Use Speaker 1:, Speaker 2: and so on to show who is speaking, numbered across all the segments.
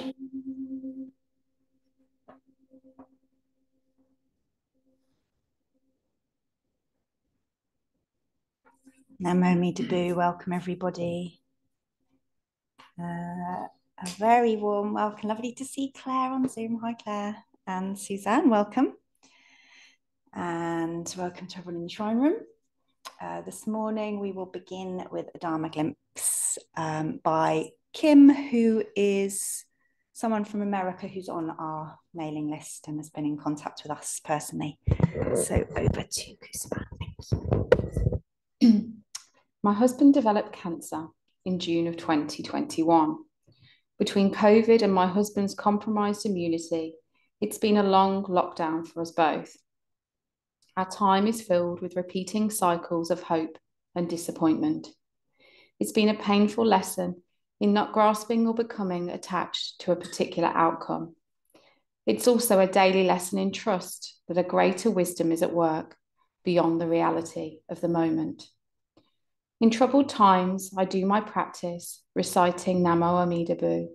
Speaker 1: Namo me Dabu, welcome everybody. A very warm welcome. Lovely to see Claire on Zoom. Hi Claire. And Suzanne, welcome. And welcome to everyone in the shrine room. This morning we will begin with a Dharma glimpse by Kim, who is someone from America who's on our mailing list and has been in contact with us personally. So over to Kusma.
Speaker 2: My husband developed cancer in June of 2021. Between COVID and my husband's compromised immunity, it's been a long lockdown for us both. Our time is filled with repeating cycles of hope and disappointment. It's been a painful lesson in not grasping or becoming attached to a particular outcome. It's also a daily lesson in trust that a greater wisdom is at work beyond the reality of the moment. In troubled times, I do my practice, reciting Namo Amida Bu,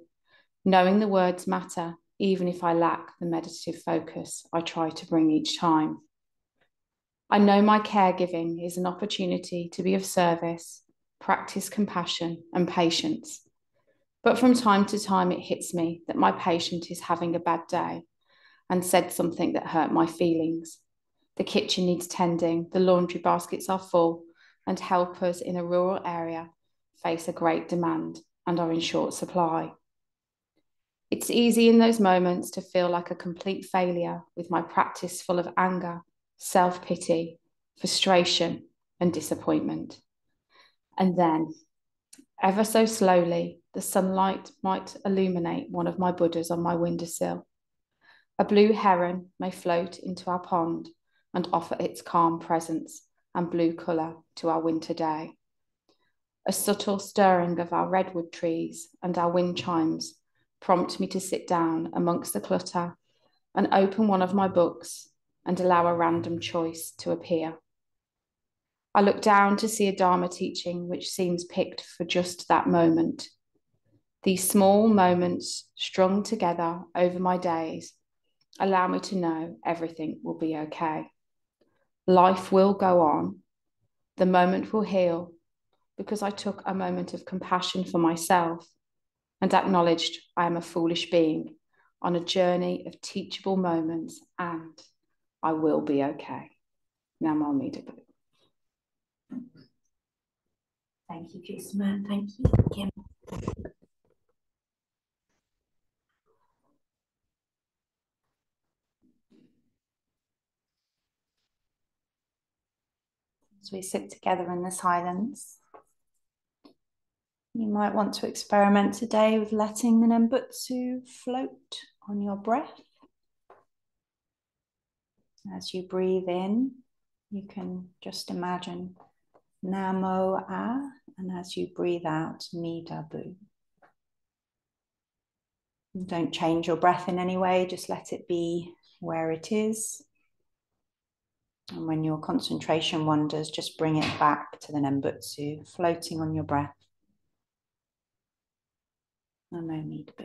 Speaker 2: knowing the words matter, even if I lack the meditative focus I try to bring each time. I know my caregiving is an opportunity to be of service, practice compassion and patience. But from time to time, it hits me that my patient is having a bad day and said something that hurt my feelings. The kitchen needs tending, the laundry baskets are full, and helpers in a rural area face a great demand and are in short supply. It's easy in those moments to feel like a complete failure with my practice full of anger, self-pity, frustration, and disappointment. And then, ever so slowly, the sunlight might illuminate one of my Buddhas on my windowsill. A blue heron may float into our pond and offer its calm presence and blue colour to our winter day. A subtle stirring of our redwood trees and our wind chimes prompt me to sit down amongst the clutter and open one of my books and allow a random choice to appear. I look down to see a Dharma teaching which seems picked for just that moment. These small moments strung together over my days allow me to know everything will be okay. Life will go on. The moment will heal because I took a moment of compassion for myself and acknowledged I am a foolish being on a journey of teachable moments, and I will be okay. Namo Amida Bu.
Speaker 1: Thank you, Kusma. Thank you, Kim. As we sit together in the silence, you might want to experiment today with letting the Nembutsu float on your breath. As you breathe in, you can just imagine Namo A, and as you breathe out, Mida Bu. Don't change your breath in any way, just let it be where it is. And when your concentration wanders, just bring it back to the Nembutsu, floating on your breath. Namo Mida Bu.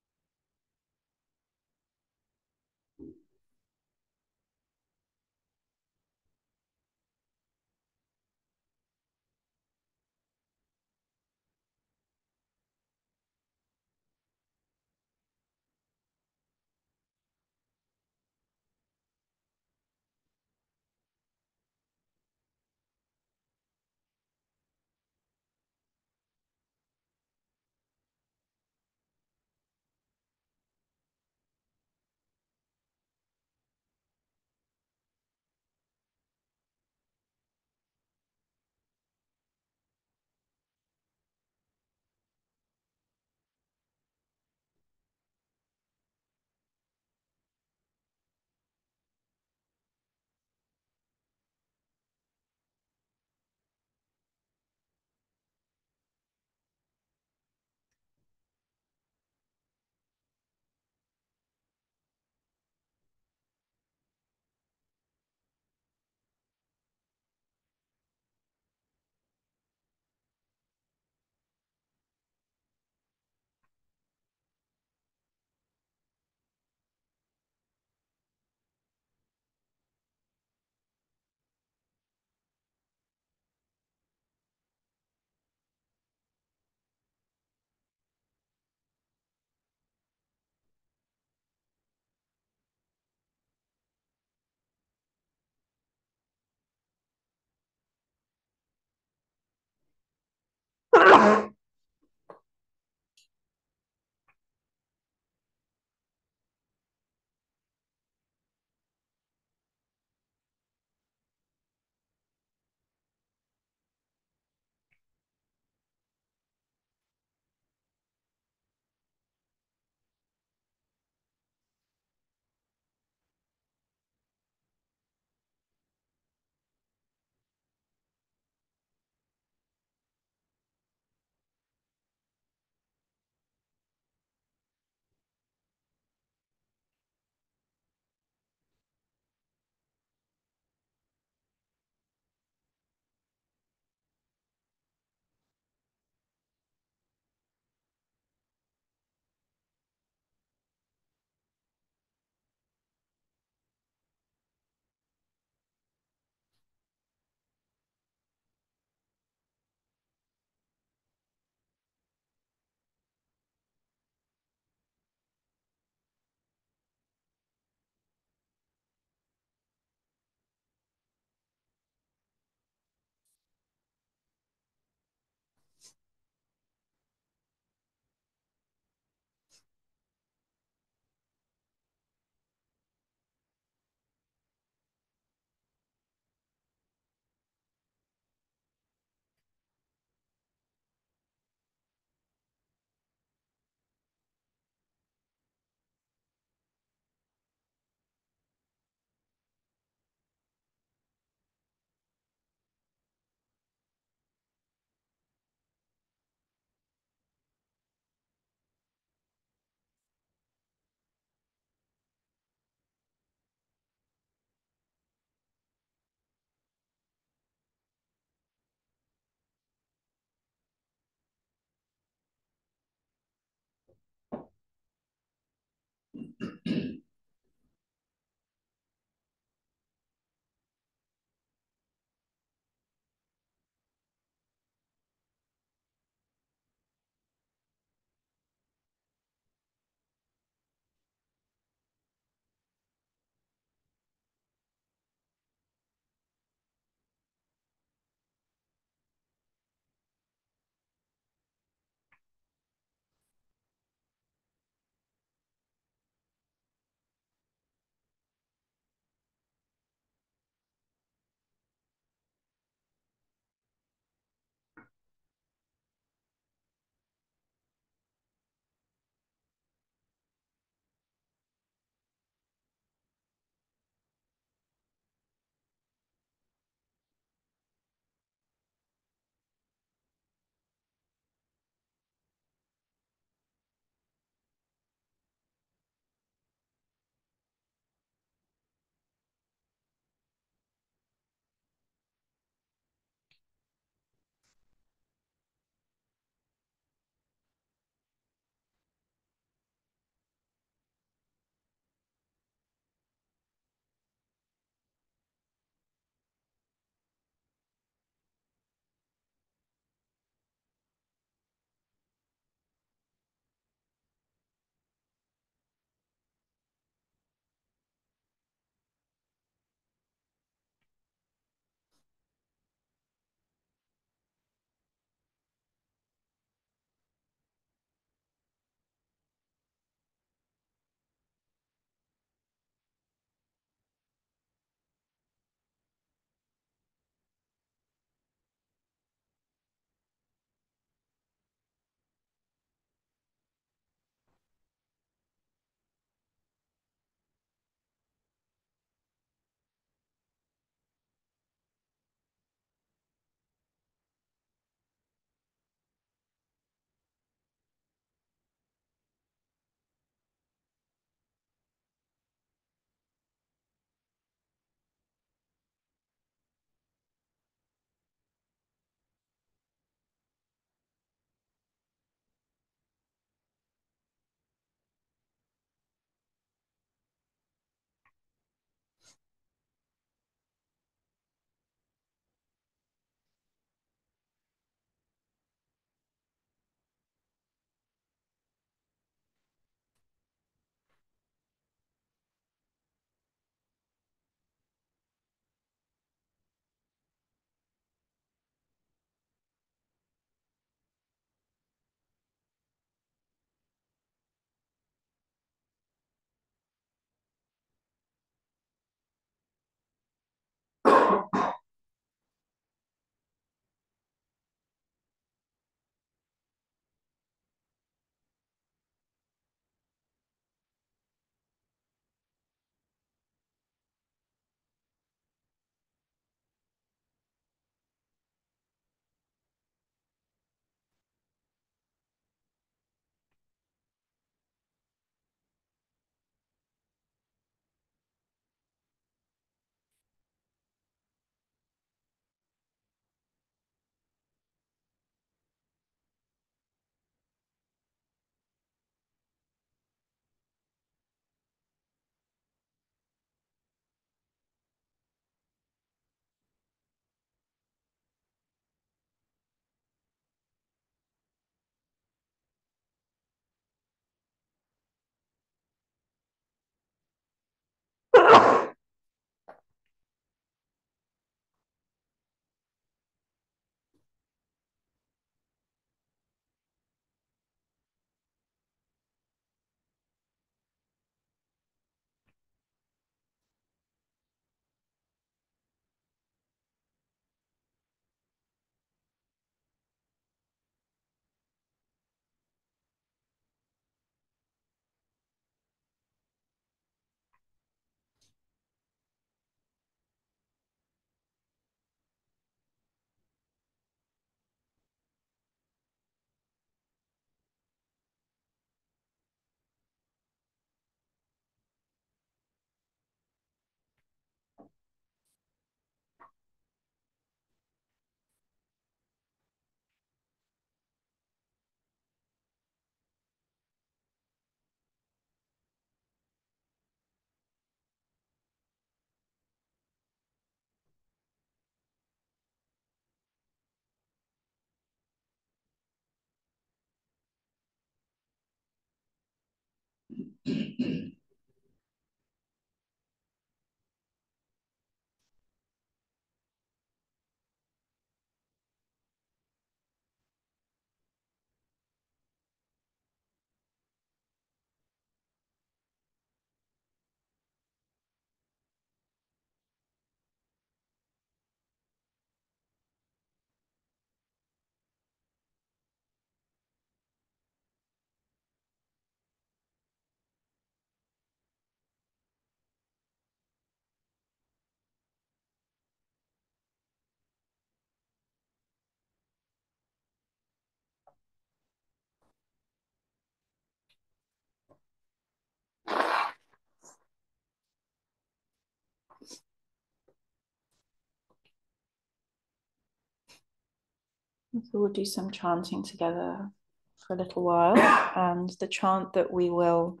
Speaker 1: So we'll do some chanting together for a little while. And the chant that we will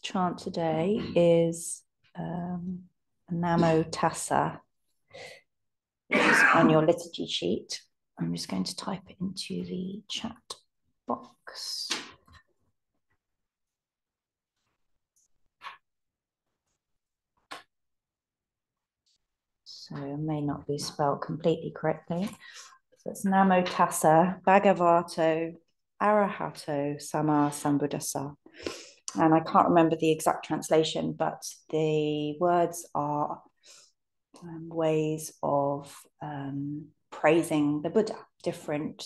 Speaker 1: chant today is Namo Tassa, which is on your liturgy sheet. I'm just going to type it into the chat box. So it may not be spelled completely correctly. So it's Namo Tassa Bhagavato Arahato Sama Sambuddhassa. And I can't remember the exact translation, but the words are ways of praising the Buddha, different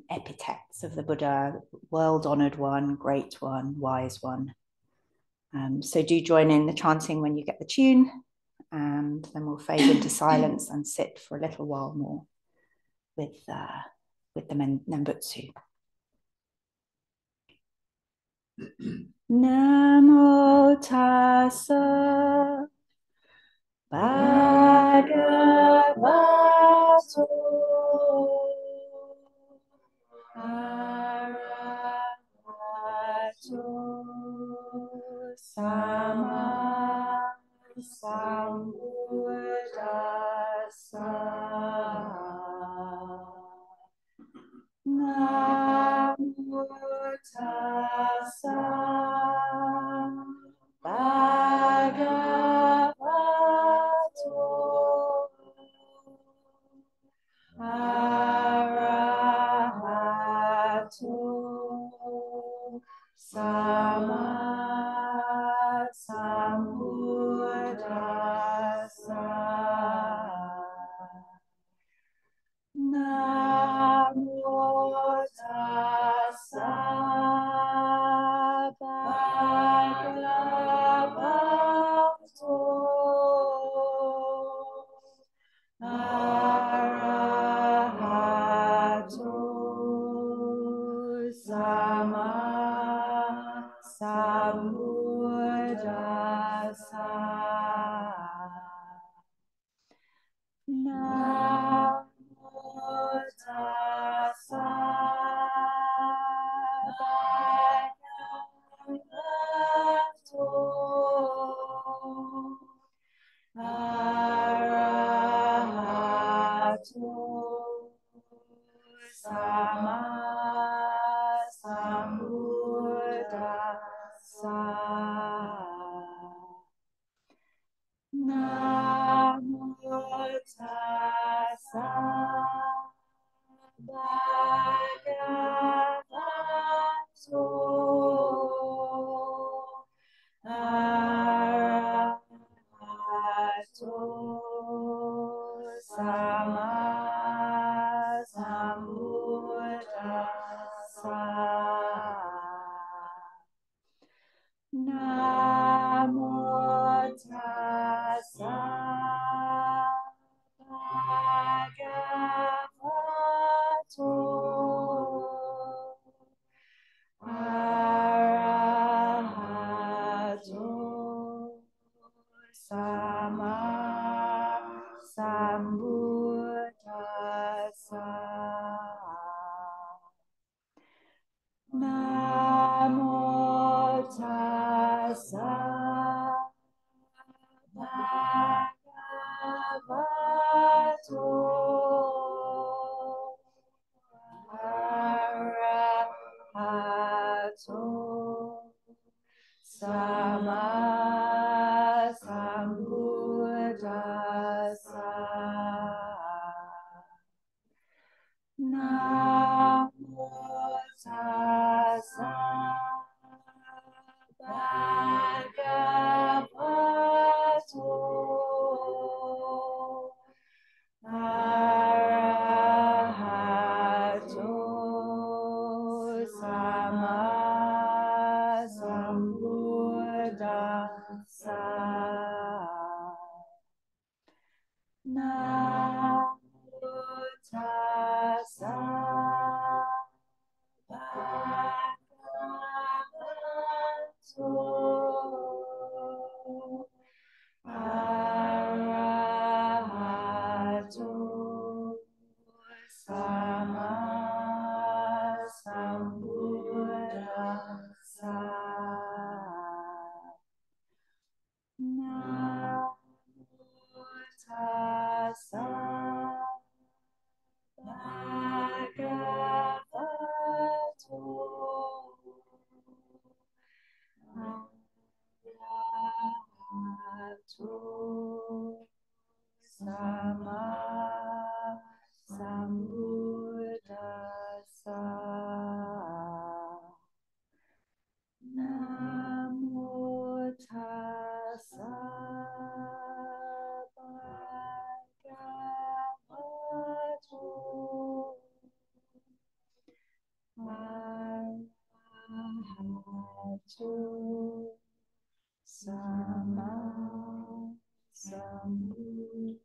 Speaker 1: epithets of the Buddha, world-honored one, great one, wise one. So do join in the chanting when you get the tune, and then we'll fade into silence and sit for a little while more with the Nembutsu. Namo Tassa Bhagavato Arahato Sama Sambuddhassa. Namo Tassa Bhagavato Arahato Sama Sambuddhassa. Namo Tassa Bhagavato Arahato Sama Sambuddhassa. Namo Tassa Bhagavato Arahato Sama Sambuddhassa. Namo Tassa Bhagavato Arahato Sama Sambuddhassa. Namo Tassa Bhagavato Arahato Sama Sambuddhassa. Namo Tassa Bhagavato Arahato Sama Sambuddhassa. Namo tassa bhagavato arahato sama sambuddhassa. Namo tassa bhagavato arahato sama sambuddhassa. Namo tassa bhagavato arahato sama sambuddhassa. Namo tassa bhagavato arahato sama sambuddhassa.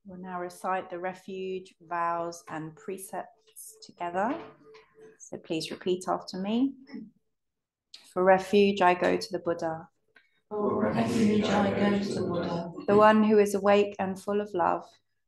Speaker 1: We'll now recite the refuge, vows, and precepts together. So please repeat after me. For refuge, I go to the Buddha.
Speaker 3: For refuge, I go to the Buddha,
Speaker 1: the one who is awake and full of love.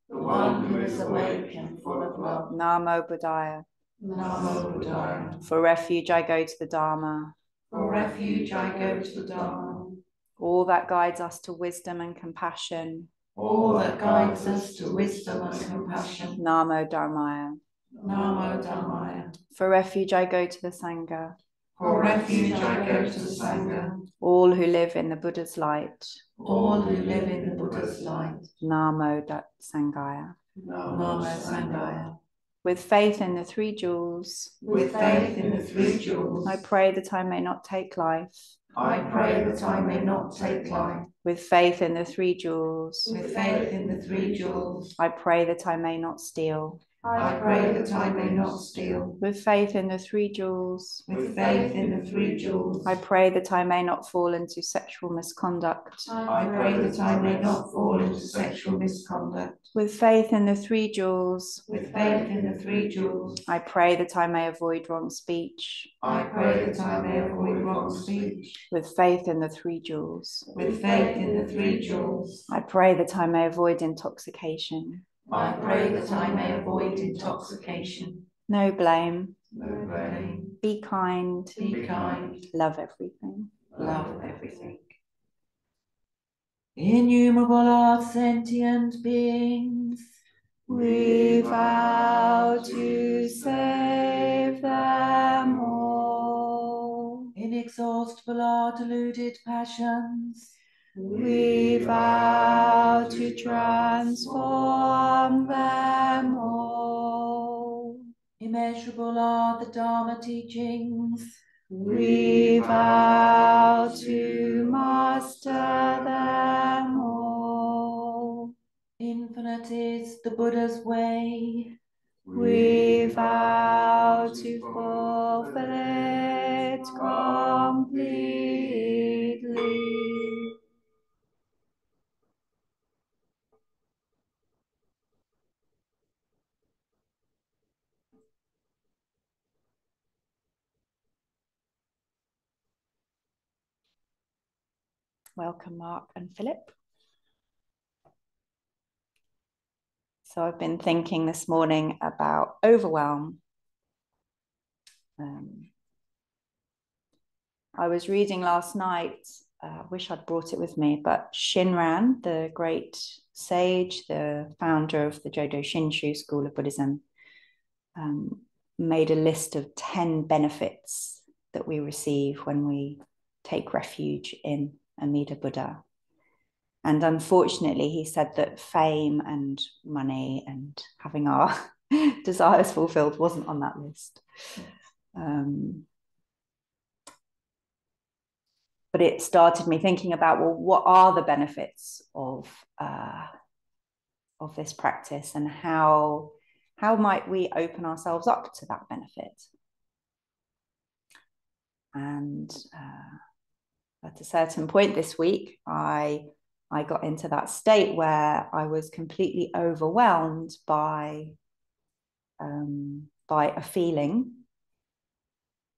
Speaker 3: the one who is awake and full of love.
Speaker 1: Namo Buddhaya.
Speaker 3: Namo Buddhaya.
Speaker 1: For refuge, I go to the Dharma.
Speaker 3: For refuge, I go to the Dharma,
Speaker 1: all that guides us to wisdom and compassion.
Speaker 3: all that guides us to wisdom and compassion.
Speaker 1: Namo Dharmaya.
Speaker 3: Namo Dharmaya.
Speaker 1: For refuge, I go to the Sangha.
Speaker 3: For refuge I go to Sangha.
Speaker 1: All who live in the Buddha's light.
Speaker 3: All who live in the Buddha's light.
Speaker 1: Namo Sanghaya.
Speaker 3: Namo Sanghaya.
Speaker 1: With faith in the three jewels.
Speaker 3: With faith in the three jewels.
Speaker 1: I pray that I may not take life.
Speaker 3: I pray that I may not take life.
Speaker 1: With faith in the three jewels.
Speaker 3: With faith in the three jewels.
Speaker 1: I pray that I may not steal.
Speaker 3: I pray that I may not steal.
Speaker 1: With faith in the three jewels.
Speaker 3: With faith in the three jewels.
Speaker 1: I pray that I may not fall into sexual misconduct.
Speaker 3: I pray that I may not fall into sexual misconduct.
Speaker 1: With faith in the three jewels.
Speaker 3: With faith in the three jewels.
Speaker 1: I pray that I may avoid wrong speech.
Speaker 3: I pray that I may avoid wrong speech.
Speaker 1: With faith in the three jewels.
Speaker 3: With faith in the three jewels.
Speaker 1: I pray that I may avoid intoxication.
Speaker 3: I pray that I may avoid intoxication.
Speaker 1: No blame.
Speaker 3: No blame.
Speaker 1: Be kind.
Speaker 3: Be kind.
Speaker 1: Love everything.
Speaker 3: Love everything.
Speaker 4: Innumerable are sentient beings.
Speaker 1: We vow to save them all.
Speaker 4: Inexhaustible are deluded passions.
Speaker 1: We vow to transform them all.
Speaker 4: Immeasurable are the Dharma teachings.
Speaker 1: We vow to master them all.
Speaker 4: Infinite is the Buddha's way.
Speaker 1: We vow to fulfill it completely. Welcome, Mark and Philip. So I've been thinking this morning about overwhelm. I was reading last night, wish I'd brought it with me, but Shinran, the great sage, the founder of the Jodo Shinshu school of Buddhism, made a list of 10 benefits that we receive when we take refuge in Amida Buddha. And unfortunately, he said that fame and money and having our desires fulfilled wasn't on that list. But it started me thinking about, well, what are the benefits of this practice, and how might we open ourselves up to that benefit? And at a certain point this week, I got into that state where I was completely overwhelmed by a feeling,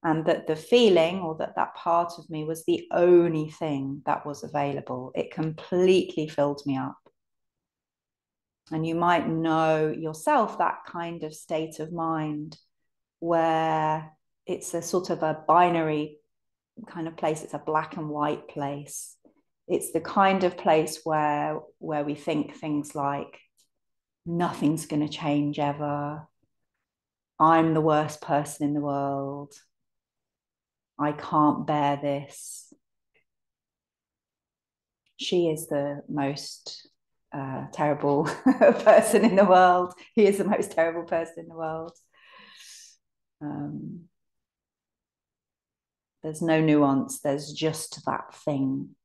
Speaker 1: and that the feeling, or that part of me, was the only thing that was available. It completely filled me up. And you might know yourself that kind of state of mind where it's a sort of a binary kind of place. It's a black and white place. It's the kind of place where we think things like, nothing's going to change ever. I'm the worst person in the world. I can't bear this. She is the most terrible person in the world. He is the most terrible person in the world. There's no nuance. There's just that thing.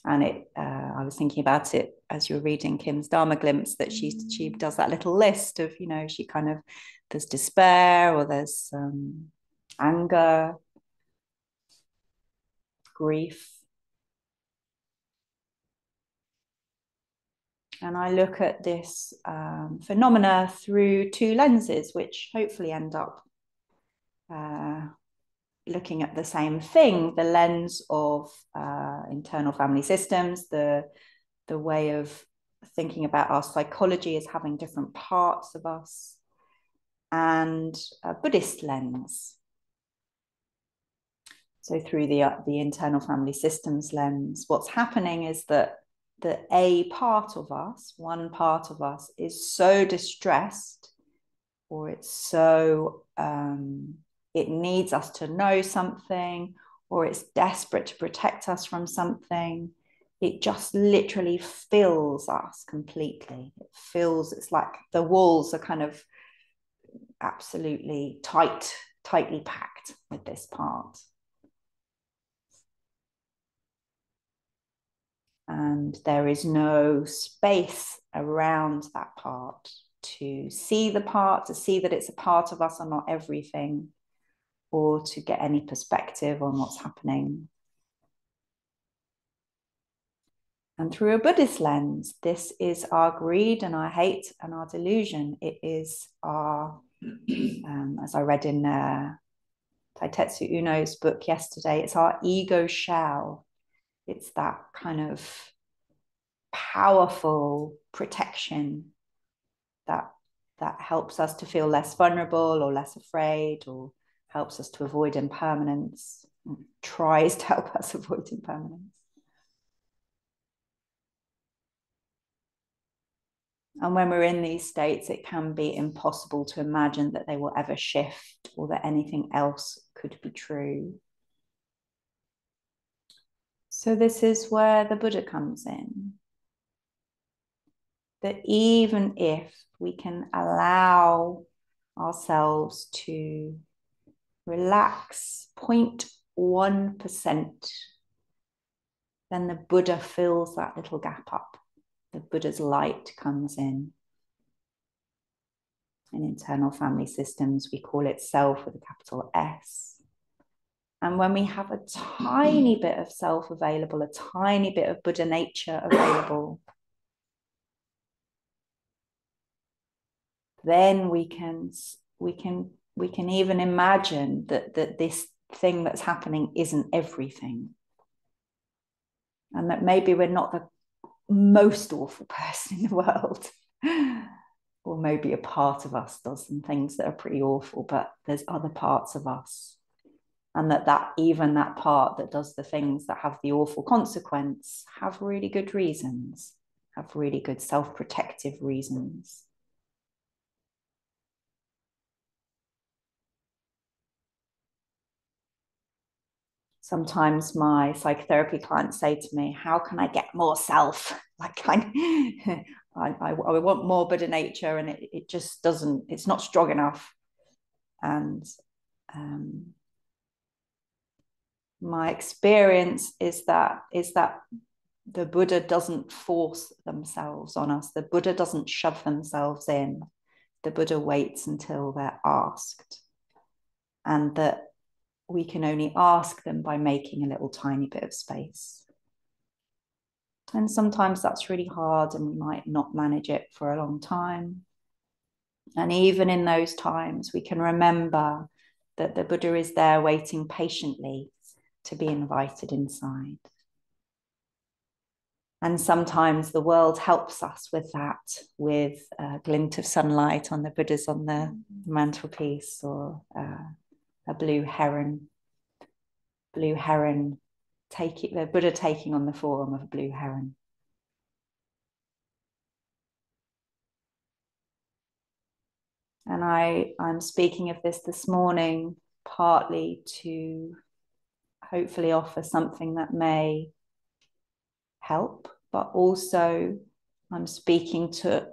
Speaker 1: And I was thinking about it as you were reading Kim's Dharma glimpse, that she does that little list of, she kind of, there's despair, or there's anger, grief. And I look at this phenomena through two lenses, which hopefully end up looking at the same thing: the lens of internal family systems, the way of thinking about our psychology as having different parts of us, and a Buddhist lens. So through the internal family systems lens, what's happening is that a part of us, one part of us, is so distressed, or it's so it needs us to know something, or it's desperate to protect us from something. It just literally fills us completely. It fills, it's like the walls are kind of absolutely tightly packed with this part. And there is no space around that part to see the part, to see that it's a part of us and not everything, or to get any perspective on what's happening. And through a Buddhist lens, this is our greed and our hate and our delusion. It is our, as I read in Taitetsu Uno's book yesterday, it's our ego shell. It's that kind of powerful protection that helps us to feel less vulnerable or less afraid, or helps us to avoid impermanence, tries to help us avoid impermanence. And when we're in these states, it can be impossible to imagine that they will ever shift or that anything else could be true. So this is where the Buddha comes in. That even if we can allow ourselves to relax 0.1%, then the Buddha fills that little gap up. The Buddha's light comes in. In internal family systems, we call it self with a capital S. And when we have a tiny bit of self available, a tiny bit of Buddha nature available, then we can even imagine that this thing that's happening isn't everything. And that maybe we're not the most awful person in the world. Or maybe a part of us does some things that are pretty awful, but there's other parts of us. And that even that part that does the things that have the awful consequence have really good reasons, have really good self-protective reasons. Sometimes my psychotherapy clients say to me, how can I get more self? Like I want more Buddha nature, and it just doesn't, it's not strong enough. And my experience is that the Buddha doesn't force themselves on us. The Buddha doesn't shove themselves in. The Buddha waits until they're asked. And that we can only ask them by making a little tiny bit of space. And sometimes that's really hard, and we might not manage it for a long time. And even in those times, we can remember that the Buddha is there waiting patiently to be invited inside. And sometimes the world helps us with that, with a glint of sunlight on the Buddhas on the mantelpiece, or a blue heron. The Buddha taking on the form of a blue heron. And I'm speaking of this morning partly to hopefully offer something that may help, but also I'm speaking to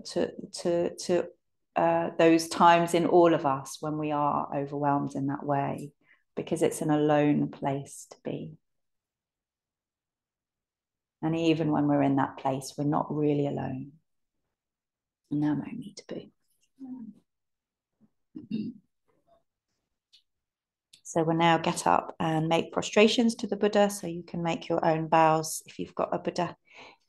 Speaker 1: those times in all of us when we are overwhelmed in that way, because it's an alone place to be. And even when we're in that place, we're not really alone. And there no need to be. So we'll now get up and make prostrations to the Buddha. So you can make your own bows if you've got a Buddha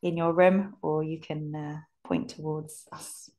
Speaker 1: in your room, or you can point towards us.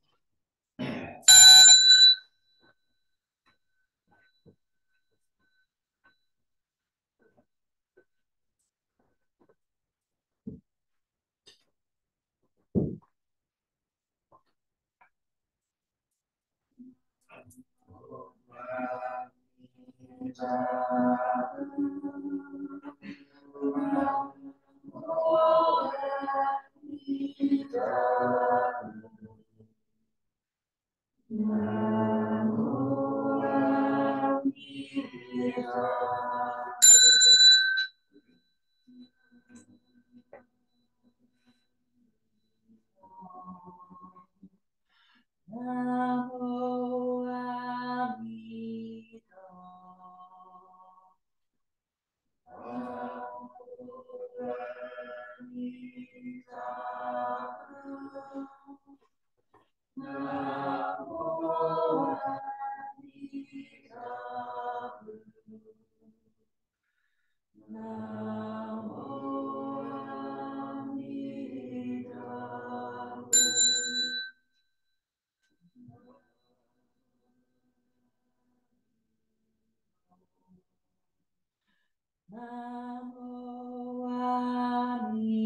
Speaker 4: Namo Amida.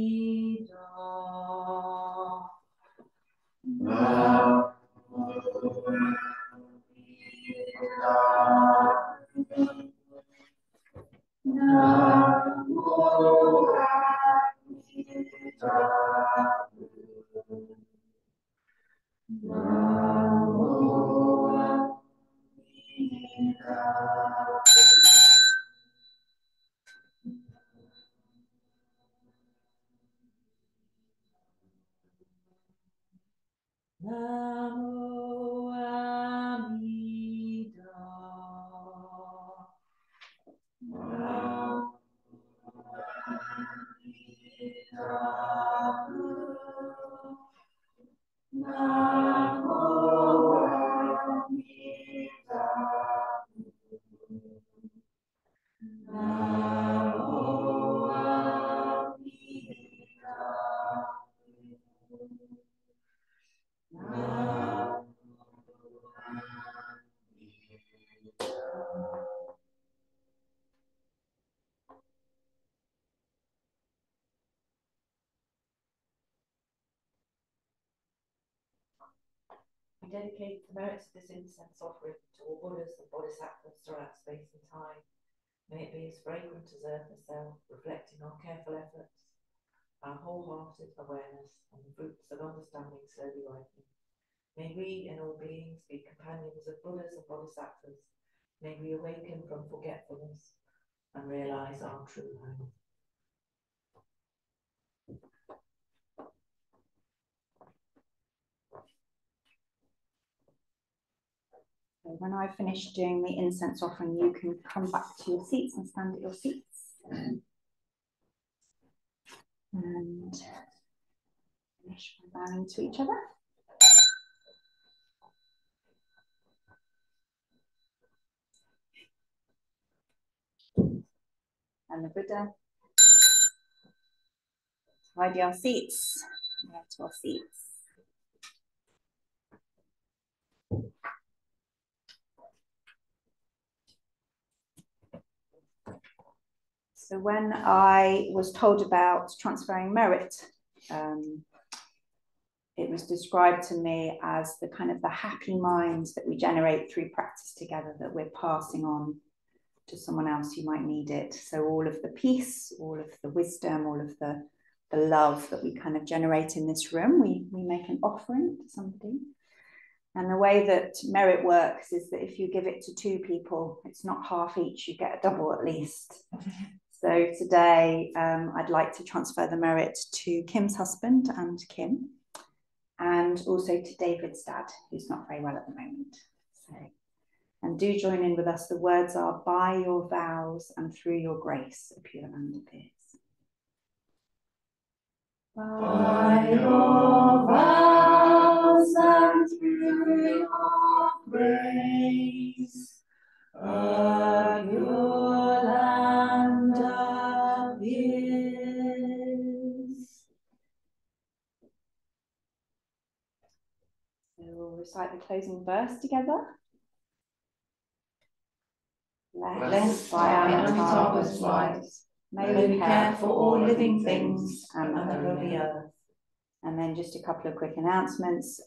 Speaker 3: Namo
Speaker 4: Namo Amida. I dedicate the merits of this incense offering to all Buddhas and Bodhisattvas throughout space and time. May it be as fragrant as earth itself, reflecting our careful efforts, our wholehearted awareness, and the fruits of understanding slowly ripening. May we and all beings be companions of Buddhas and Bodhisattvas. May we awaken from forgetfulness and realize our true home.
Speaker 1: When I finish doing the incense offering, you can come back to your seats and stand at your seats. And finish by bowing to each other. And the Buddha. Tidy our seats. Back to our seats. So when I was told about transferring merit, it was described to me as the kind of the happy minds that we generate through practice together that we're passing on to someone else who might need it. So all of the peace, all of the wisdom, all of the love that we kind of generate in this room, we make an offering to somebody. And the way that merit works is that if you give it to two people, it's not half each, you get a double at least. So today, I'd like to transfer the merit to Kim's husband and Kim, and also to David's dad, who's not very well at the moment. So, and do join in with us. The words are, by your vows and through your grace, a pure land appears.
Speaker 3: By your vows and through your grace, a pure land appears.
Speaker 1: So we'll recite the closing verse together.
Speaker 3: Blessed by Amitabha's light, may we care for all living things and the holy earth.
Speaker 1: And then just a couple of quick announcements.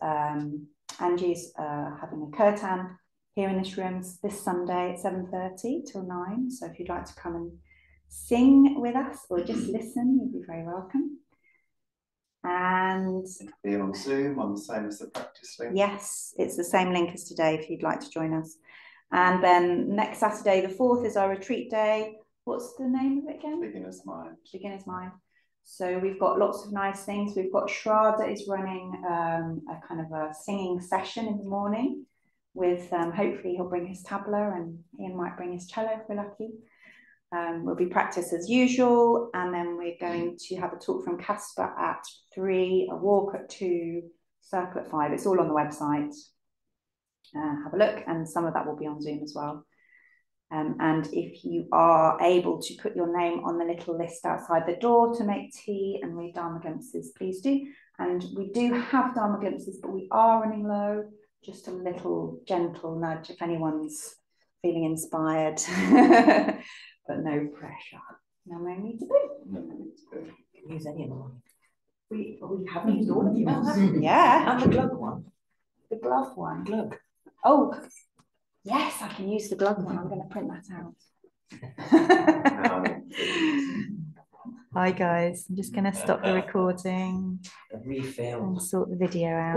Speaker 1: Angie's having a kirtan here in this room this Sunday at 7:30 till 9. So if you'd like to come and sing with us or just listen, you'd be very welcome. And
Speaker 5: be on Zoom on the same as the practice link.
Speaker 1: Yes, it's the same link as today if you'd like to join us. And then next Saturday, the 4th, is our retreat day. What's the name of it again?
Speaker 5: Beginner's Mind.
Speaker 1: Beginner's Mind. So we've got lots of nice things. We've got Shraddha is running a kind of a singing session in the morning with, hopefully he'll bring his tabla and Ian might bring his cello if we're lucky. We'll be practice as usual. And then we're going to have a talk from Casper at 3, a walk at 2, circle at 5. It's all on the website. Have a look, and some of that will be on Zoom as well. And if you are able to put your name on the little list outside the door to make tea and read Dharma glimpses, please do. And we do have Dharma glimpses, but we are running low. Just a little gentle nudge if anyone's feeling inspired. but no pressure. No more need to be.
Speaker 5: No, it's good.
Speaker 4: Use any of them.
Speaker 3: We haven't used all of yours.
Speaker 1: Yeah.
Speaker 4: And the glove one.
Speaker 1: The glove one.
Speaker 4: Glove.
Speaker 1: Oh, yes, I can use the glove one. I'm going to print that out. Hi guys, I'm just going to stop the recording
Speaker 4: A refill.
Speaker 1: and sort the video out.